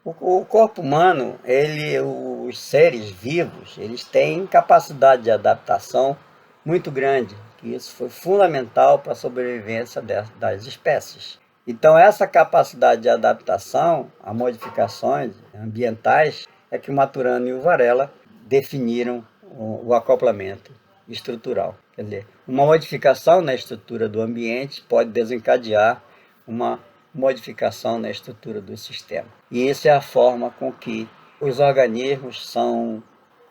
O corpo humano, os seres vivos, eles têm capacidade de adaptação muito grande, que isso foi fundamental para a sobrevivência das espécies. Então, essa capacidade de adaptação a modificações ambientais é que o Maturana e o Varela definiram o acoplamento estrutural. Quer dizer, uma modificação na estrutura do ambiente pode desencadear uma modificação na estrutura do sistema. E essa é a forma com que os organismos são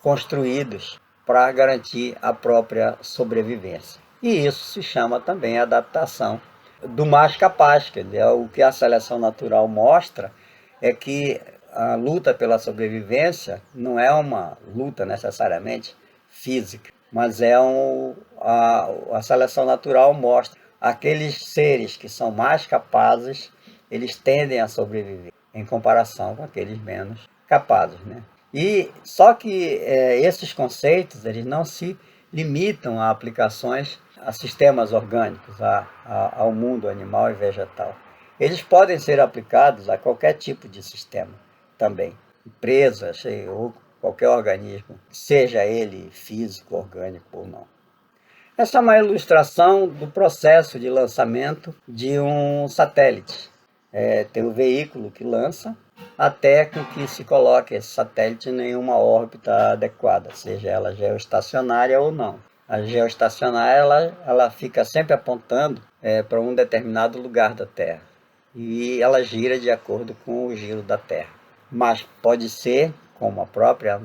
construídos para garantir a própria sobrevivência. E isso se chama também adaptação do mais capaz. Quer dizer, o que a seleção natural mostra é que a luta pela sobrevivência não é uma luta necessariamente física, mas a seleção natural mostra aqueles seres que são mais capazes, eles tendem a sobreviver em comparação com aqueles menos capazes, né? E só que esses conceitos eles não se limitam a aplicações a sistemas orgânicos, ao mundo animal e vegetal. Eles podem ser aplicados a qualquer tipo de sistema também, empresas ou qualquer organismo, seja ele físico, orgânico ou não. Essa é uma ilustração do processo de lançamento de um satélite. Tem o veículo que lança, até com que se coloque esse satélite em uma órbita adequada, seja ela geoestacionária ou não. A geoestacionária ela fica sempre apontando para um determinado lugar da Terra, e ela gira de acordo com o giro da Terra. Mas pode ser, como a própria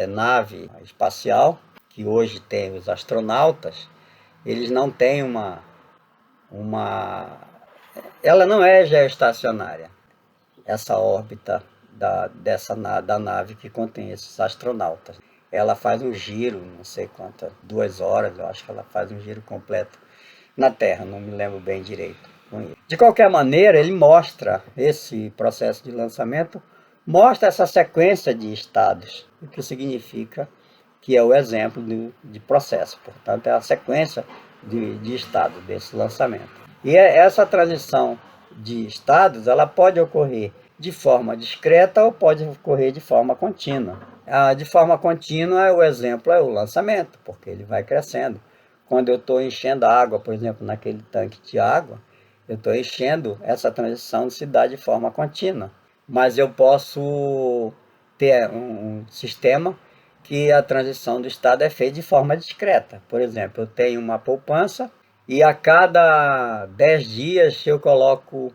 nave espacial, que hoje tem os astronautas, eles não têm ela não é geoestacionária, essa órbita da nave que contém esses astronautas. Ela faz um giro, não sei quantas, 2 horas, eu acho que ela faz um giro completo na Terra, não me lembro bem direito. De qualquer maneira, ele mostra, esse processo de lançamento, mostra essa sequência de estados, o que significa que é o exemplo de processo. Portanto, é a sequência de estados desse lançamento. E essa transição de estados, ela pode ocorrer de forma discreta ou pode ocorrer de forma contínua. De forma contínua, o exemplo é o lançamento, porque ele vai crescendo. Quando eu estou enchendo a água, por exemplo, naquele tanque de água, eu estou enchendo, essa transição se dá de forma contínua. Mas eu posso ter um sistema que a transição do estado é feita de forma discreta. Por exemplo, eu tenho uma poupança e a cada 10 dias eu coloco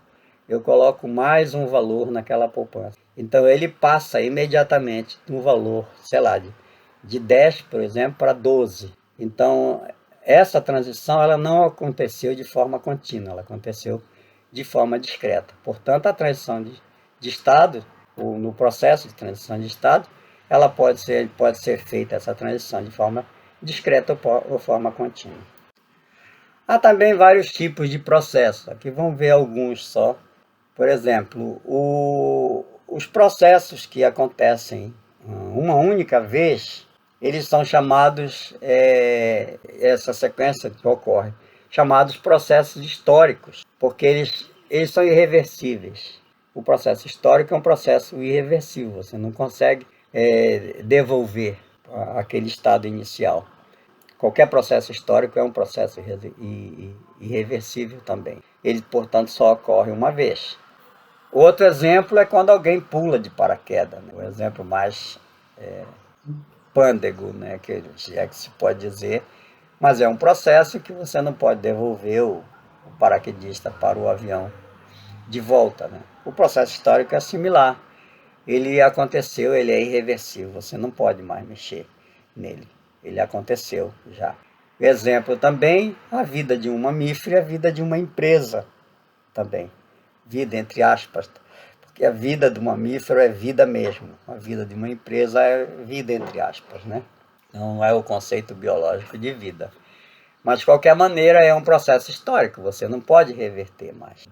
mais um valor naquela poupança. Então ele passa imediatamente de um valor, sei lá, de 10, por exemplo, para 12. Então essa transição ela não aconteceu de forma contínua, ela aconteceu de forma discreta. Portanto, a transição de estado, ou no processo de transição de estado, ela pode ser feita, essa transição, de forma discreta ou forma contínua. Há também vários tipos de processos. Aqui vamos ver alguns só. Por exemplo, os processos que acontecem uma única vez, eles são chamados, essa sequência que ocorre, chamados processos históricos, porque eles são irreversíveis. O processo histórico é um processo irreversível, você não consegue devolver aquele estado inicial. Qualquer processo histórico é um processo irreversível também. Ele, portanto, só ocorre uma vez. Outro exemplo é quando alguém pula de paraquedas, né? O exemplo mais pândego, né, que se pode dizer, mas é um processo que você não pode devolver o paraquedista para o avião de volta, né? O processo histórico é similar. Ele aconteceu, ele é irreversível, você não pode mais mexer nele. Ele aconteceu já. Exemplo também, a vida de um mamífero e a vida de uma empresa também. Vida entre aspas, porque a vida do mamífero é vida mesmo. A vida de uma empresa é vida entre aspas, né? Não é o conceito biológico de vida. Mas, de qualquer maneira, é um processo histórico, você não pode reverter mais.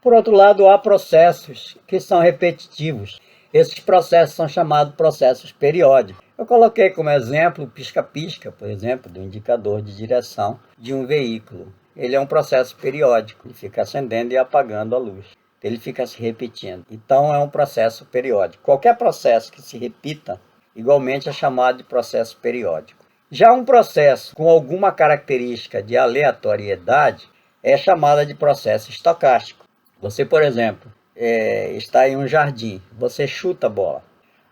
Por outro lado, há processos que são repetitivos. Esses processos são chamados processos periódicos. Eu coloquei como exemplo o pisca-pisca, por exemplo, do indicador de direção de um veículo. Ele é um processo periódico, ele fica acendendo e apagando a luz. ele fica se repetindo. Então é um processo periódico. Qualquer processo que se repita, igualmente é chamado de processo periódico. Já um processo com alguma característica de aleatoriedade é chamada de processo estocástico. Você, por exemplo, está em um jardim, você chuta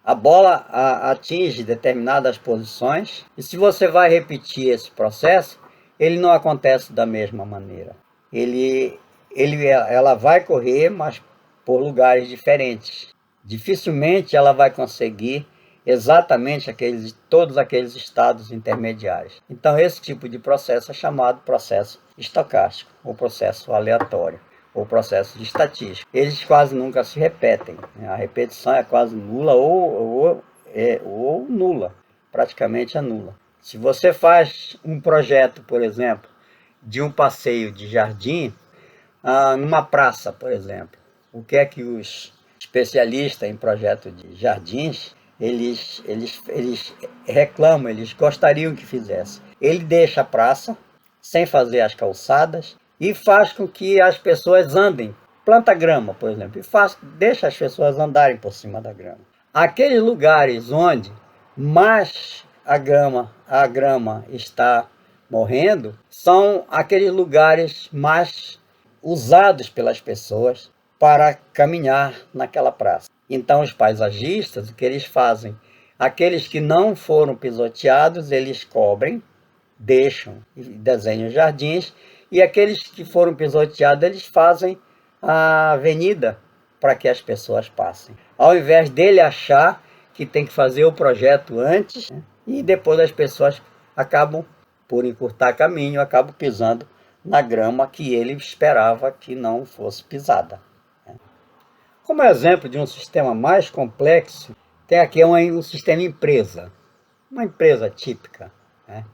a bola atinge determinadas posições, e se você vai repetir esse processo, ele não acontece da mesma maneira. Ela vai correr, mas por lugares diferentes. Dificilmente ela vai conseguir exatamente todos aqueles estados intermediários. Então, esse tipo de processo é chamado processo estocástico, ou processo aleatório, ou processo de estatística. Eles quase nunca se repetem. A repetição é quase nula ou nula, praticamente é nula. Se você faz um projeto, por exemplo, de um passeio de jardim, numa praça, por exemplo, o que é que os especialistas em projeto de jardins, eles reclamam, eles gostariam que fizesse. Ele deixa a praça sem fazer as calçadas e faz com que as pessoas andem. Planta grama, por exemplo, e deixa as pessoas andarem por cima da grama. Aqueles lugares onde mais a grama está morrendo são aqueles lugares mais usados pelas pessoas para caminhar naquela praça. Então, os paisagistas, o que eles fazem? Aqueles que não foram pisoteados, eles cobrem, deixam e desenham jardins, e aqueles que foram pisoteados, eles fazem a avenida para que as pessoas passem. Ao invés dele achar que tem que fazer o projeto antes, né? E depois as pessoas acabam, por encurtar caminho, acabam pisando na grama que ele esperava que não fosse pisada. Como exemplo de um sistema mais complexo, tem aqui um sistema empresa, uma empresa típica. Né?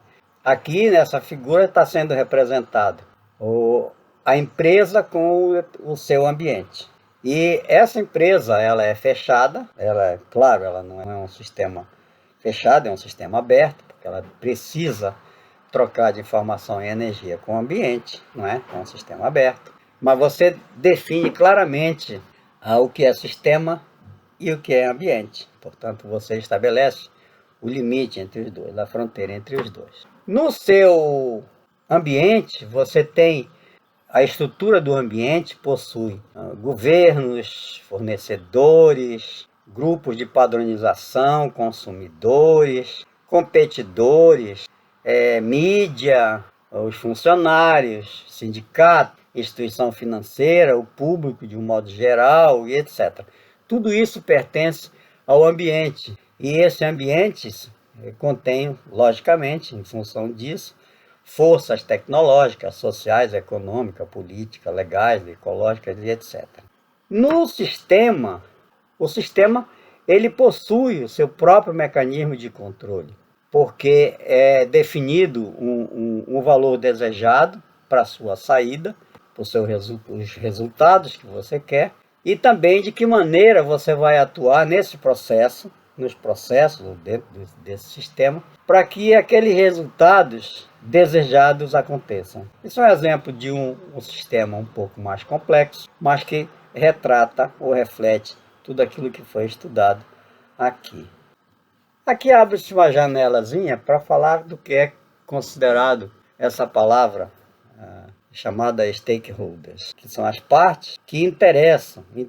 Aqui nessa figura está sendo representado a empresa com o seu ambiente. E essa empresa, ela é fechada, claro, ela não é um sistema fechado, é um sistema aberto, porque ela precisa trocar de informação e energia com o ambiente, não é? É um sistema aberto. Mas você define claramente o que é sistema e o que é ambiente. Portanto, você estabelece o limite entre os dois, a fronteira entre os dois. No seu ambiente, você tem a estrutura do ambiente, possui governos, fornecedores, grupos de padronização, consumidores, competidores, mídia, os funcionários, sindicato, instituição financeira, o público de um modo geral e etc. Tudo isso pertence ao ambiente, e esse ambiente contém, logicamente, em função disso, forças tecnológicas, sociais, econômicas, políticas, legais, ecológicas e etc. No sistema, o sistema ele possui o seu próprio mecanismo de controle, porque é definido um valor desejado para a sua saída, para os resultados que você quer, e também de que maneira você vai atuar nos processos dentro desse sistema, para que aqueles resultados desejados aconteçam. Isso é um exemplo de um sistema um pouco mais complexo, mas que retrata ou reflete tudo aquilo que foi estudado aqui. Aqui abre-se uma janelazinha para falar do que é considerado essa palavra chamada stakeholders, que são as partes que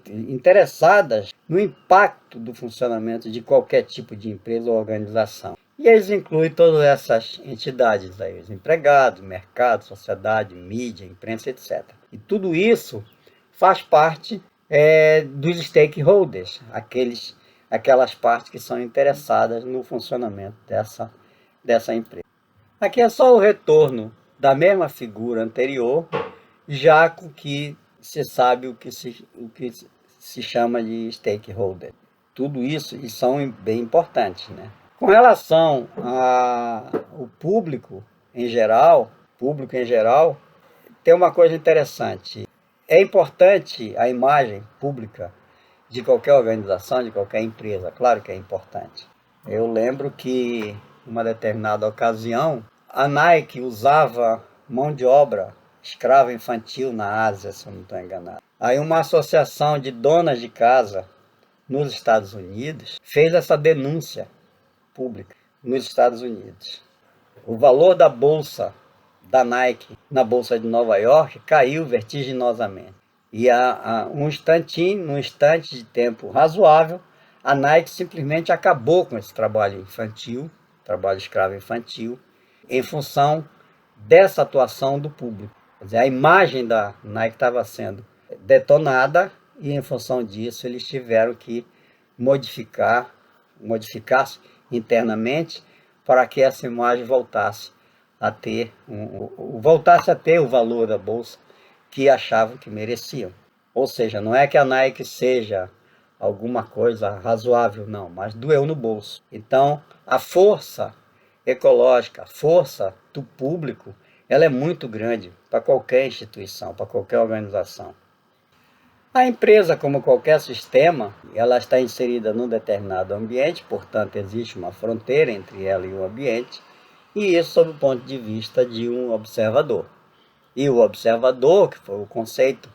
interessadas no impacto do funcionamento de qualquer tipo de empresa ou organização. E eles incluem todas essas entidades aí, os empregados, mercado, sociedade, mídia, imprensa, etc. E tudo isso faz parte dos stakeholders, aquelas partes que são interessadas no funcionamento dessa empresa. Aqui é só o retorno da mesma figura anterior, já com que se sabe o que se chama de stakeholder. Tudo isso e são bem importantes, né? Com relação ao público em geral, tem uma coisa interessante. É importante a imagem pública de qualquer organização, de qualquer empresa, claro que é importante. Eu lembro que, em uma determinada ocasião, a Nike usava mão de obra escrava infantil na Ásia, se eu não estou enganado. Aí uma associação de donas de casa nos Estados Unidos fez essa denúncia pública nos Estados Unidos. O valor da bolsa da Nike na bolsa de Nova York caiu vertiginosamente. E num instante de tempo razoável, a Nike simplesmente acabou com esse trabalho infantil, trabalho escravo infantil, em função dessa atuação do público. Quer dizer, a imagem da Nike estava sendo detonada e, em função disso, eles tiveram que modificar-se internamente para que essa imagem voltasse a ter o valor da bolsa que achavam que mereciam. Ou seja, não é que a Nike seja alguma coisa razoável, não, mas doeu no bolso. Então, a força ecológica, a força do público, ela é muito grande para qualquer instituição, para qualquer organização. A empresa, como qualquer sistema, ela está inserida num determinado ambiente, portanto, existe uma fronteira entre ela e o ambiente, e isso sob o ponto de vista de um observador. E o observador, que foi o conceito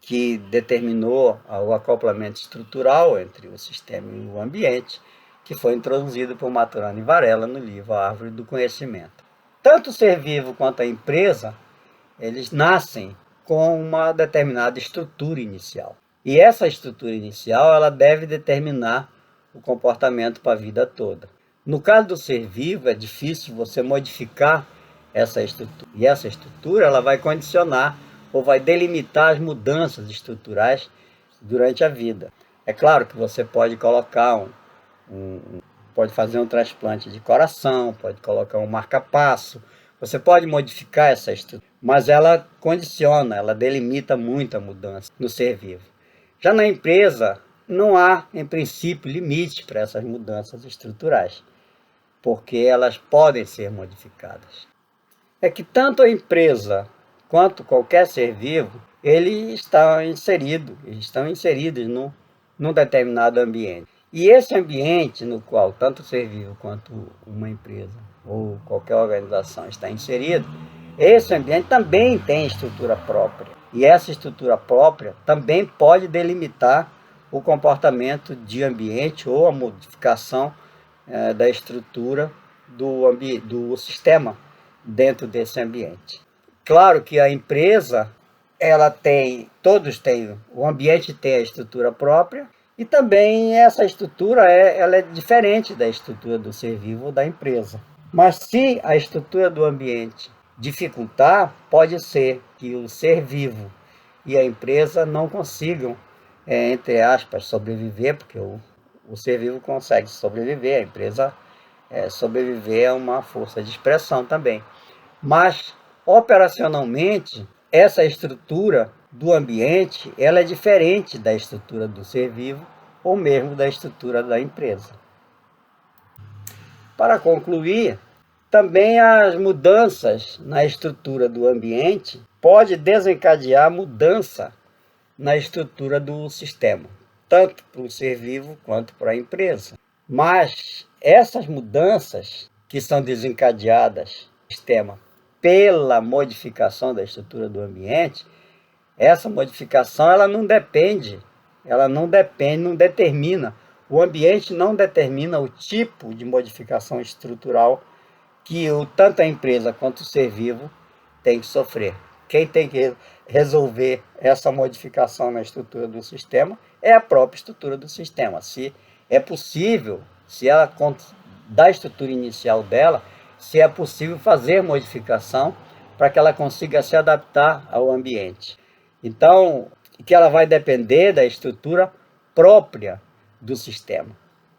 que determinou o acoplamento estrutural entre o sistema e o ambiente, que foi introduzido por Maturana e Varela no livro A Árvore do Conhecimento. Tanto o ser vivo quanto a empresa, eles nascem com uma determinada estrutura inicial. E essa estrutura inicial, ela deve determinar o comportamento para a vida toda. No caso do ser vivo, é difícil você modificar essa estrutura. E essa estrutura, ela vai condicionar ou vai delimitar as mudanças estruturais durante a vida. É claro que você pode colocar pode fazer um transplante de coração, pode colocar um marca-passo, você pode modificar essa estrutura, mas ela condiciona, ela delimita muita mudança no ser vivo. Já na empresa, não há, em princípio, limite para essas mudanças estruturais, porque elas podem ser modificadas. É que tanto a empresa quanto qualquer ser vivo, eles estão inseridos num determinado ambiente. E esse ambiente no qual tanto o ser vivo quanto uma empresa ou qualquer organização está inserido, esse ambiente também tem estrutura própria. E essa estrutura própria também pode delimitar o comportamento de ambiente ou a modificação da estrutura do sistema dentro desse ambiente. Claro que a empresa, o ambiente tem a estrutura própria, e também essa estrutura ela é diferente da estrutura do ser vivo ou da empresa. Mas se a estrutura do ambiente dificultar, pode ser que o ser vivo e a empresa não consigam, entre aspas, sobreviver, porque o ser vivo consegue sobreviver, a empresa sobreviver é uma força de expressão também. Mas, operacionalmente, essa estrutura do ambiente, ela é diferente da estrutura do ser vivo ou mesmo da estrutura da empresa. Para concluir, também as mudanças na estrutura do ambiente pode desencadear mudança na estrutura do sistema, tanto para o ser vivo quanto para a empresa. Mas essas mudanças que são desencadeadas no sistema pela modificação da estrutura do ambiente, essa modificação ela não determina, o ambiente não determina o tipo de modificação estrutural que tanto a empresa quanto o ser vivo tem que sofrer. Quem tem que resolver essa modificação na estrutura do sistema é a própria estrutura do sistema. Se é possível, da estrutura inicial dela, se é possível fazer modificação para que ela consiga se adaptar ao ambiente. Então, que ela vai depender da estrutura própria do sistema.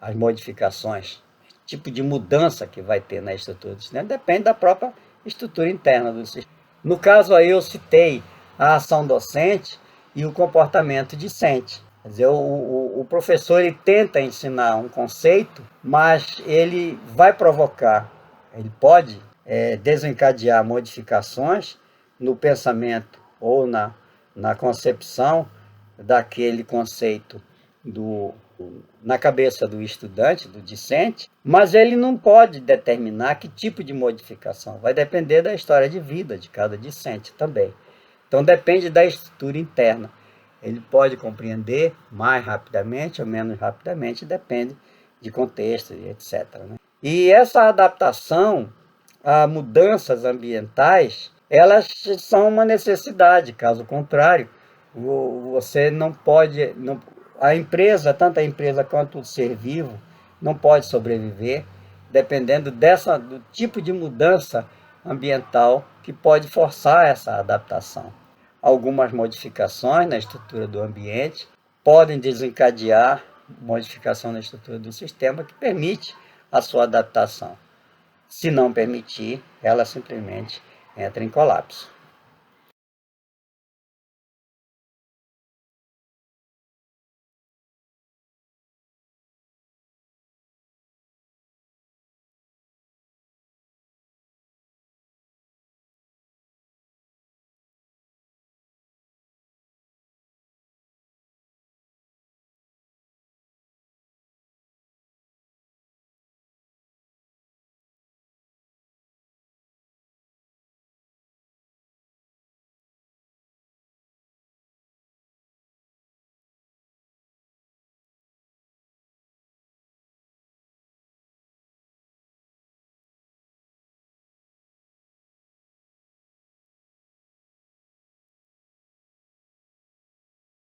As modificações, tipo de mudança que vai ter na estrutura do sistema, depende da própria estrutura interna do sistema. No caso aí eu citei a ação docente e o comportamento discente. Quer dizer, o professor ele tenta ensinar um conceito, mas ele vai provocar, ele pode desencadear modificações no pensamento ou na concepção daquele conceito na cabeça do estudante, do discente, mas ele não pode determinar que tipo de modificação. Vai depender da história de vida de cada discente também. Então depende da estrutura interna. ele pode compreender mais rapidamente ou menos rapidamente, depende de contexto e etc. Né? E essa adaptação a mudanças ambientais, elas são uma necessidade, caso contrário, você não pode, a empresa, tanto a empresa quanto o ser vivo, não pode sobreviver dependendo do tipo de mudança ambiental que pode forçar essa adaptação. Algumas modificações na estrutura do ambiente podem desencadear modificação na estrutura do sistema que permite a sua adaptação. Se não permitir, ela simplesmente entra em colapso.